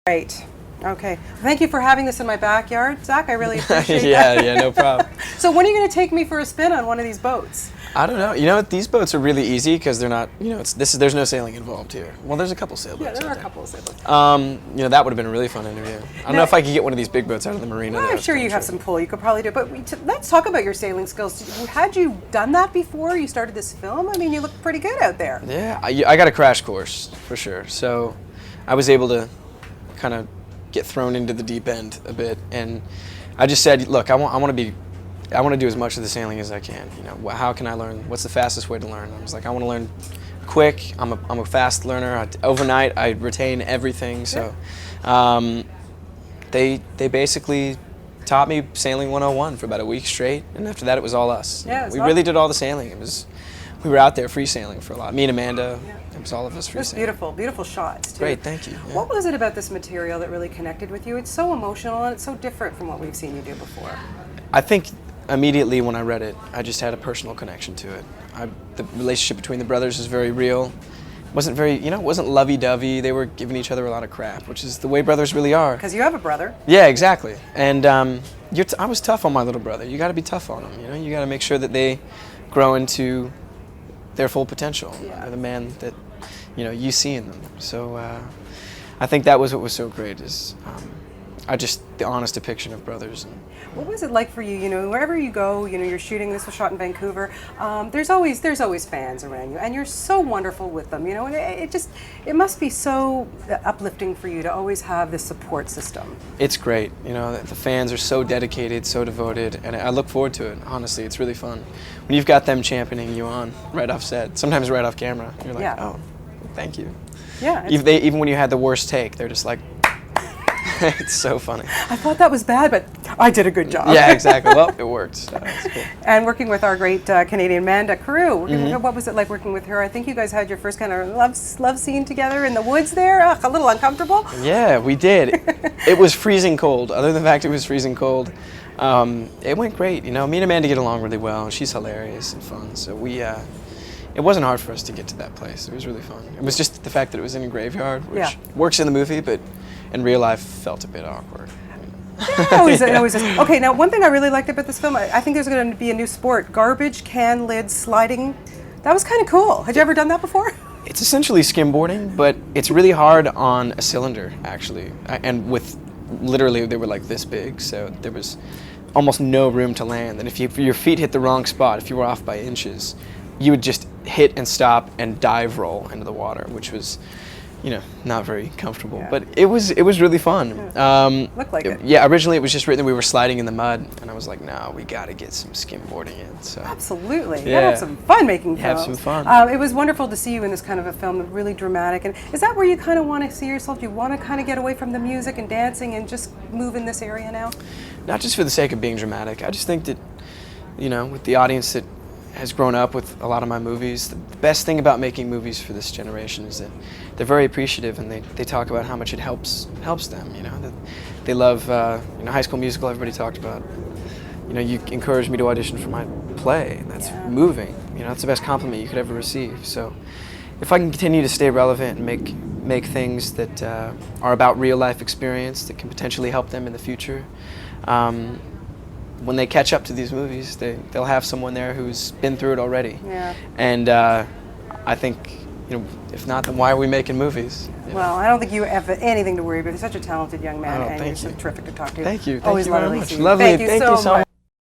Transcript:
Great. Okay. Thank you for having this in my backyard, Zach. I really appreciate Yeah, that. yeah, no problem. So when are you going to take me for a spin on one of these boats? I don't know. You know what? These boats are really easy because they're not. You know, there's no sailing involved here. Well, there's a couple sailboats. Yeah, there are out a couple of sailboats. You know, that would have been a really fun interview. I don't know if I could get one of these big boats out of the marina. Well, I'm sure you have some pull. You could probably do it. But let's talk about your sailing skills. Had you done that before you started this film? I mean, you look pretty good out there. Yeah, I got a crash course for sure. So I was able to kind of get thrown into the deep end a bit, and I just said, look, I want to do as much of the sailing as I can. You know, how can I learn? What's the fastest way to learn? I was like, I want to learn quick. I'm a fast learner. Overnight, I retain everything. So they basically taught me sailing 101 for about a week straight, and after that, it was all us. Yeah, we really did all the sailing. We were out there free sailing for a lot. Me and Amanda. Yeah. It was all of us free sailing. Beautiful, beautiful shots too. Great, thank you. Yeah. What was it about this material that really connected with you? It's so emotional and it's so different from what we've seen you do before. I think immediately when I read it, I just had a personal connection to it. The relationship between the brothers is very real. It wasn't very, it wasn't lovey-dovey. They were giving each other a lot of crap, which is the way brothers really are. Because you have a brother. Yeah, exactly. And I was tough on my little brother. You got to be tough on him. You got to make sure that they grow into their full potential. Yeah. The man that you see in them. So I think that was what was so great is the honest depiction of brothers. What was it like for you? Wherever you go, you're shooting. This was shot in Vancouver. There's always fans around you, and you're so wonderful with them. And it must be so uplifting for you to always have this support system. It's great. The fans are so dedicated, so devoted, and I look forward to it. Honestly, it's really fun when you've got them championing you on right off set, sometimes right off camera. You're like, yeah. Oh, thank you. Yeah. Even when you had the worst take, they're just like. It's so funny. I thought that was bad, but I did a good job. Yeah, exactly. Well, it worked. So it's cool. And working with our great Canadian Amanda Carew, what was it like working with her? I think you guys had your first kind of love scene together in the woods there. A little uncomfortable. Yeah, we did. It was freezing cold. Other than the fact it was freezing cold, it went great. Me and Amanda get along really well. She's hilarious and fun. So it wasn't hard for us to get to that place. It was really fun. It was just the fact that it was in a graveyard, which works in the movie, but in real life felt a bit awkward. Yeah, okay, now one thing I really liked about this film, I think there's going to be a new sport, garbage can lid sliding. That was kind of cool. Had you ever done that before? It's essentially skimboarding, but it's really hard on a cylinder, actually. And literally, they were like this big, so there was almost no room to land. And if your feet hit the wrong spot, if you were off by inches, you would just hit and stop and dive roll into the water, which was not very comfortable, but it was really fun. Looked like it. Yeah, originally it was just written that we were sliding in the mud, and I was like, no, we got to get some skimboarding in. So absolutely, you gotta have some fun making films. Have some fun. It was wonderful to see you in this kind of a film, really dramatic. And is that where you kind of want to see yourself? Do you want to kind of get away from the music and dancing and just move in this area now? Not just for the sake of being dramatic. I just think that, with the audience that has grown up with a lot of my movies, the best thing about making movies for this generation is that they're very appreciative, and they talk about how much it helps them. They love High School Musical. Everybody talked about. You encouraged me to audition for my play. That's moving. That's the best compliment you could ever receive. So, if I can continue to stay relevant and make things that are about real life experience that can potentially help them in the future. When they catch up to these movies, they'll have someone there who's been through it already. Yeah. And I think, if not, then why are we making movies? Well, I don't think you have anything to worry about. You're such a talented young man, and thank you're you. so terrific to talk to. Thank you. Always Thank you very lovely much. seeing you. Lovely. Thank you so much.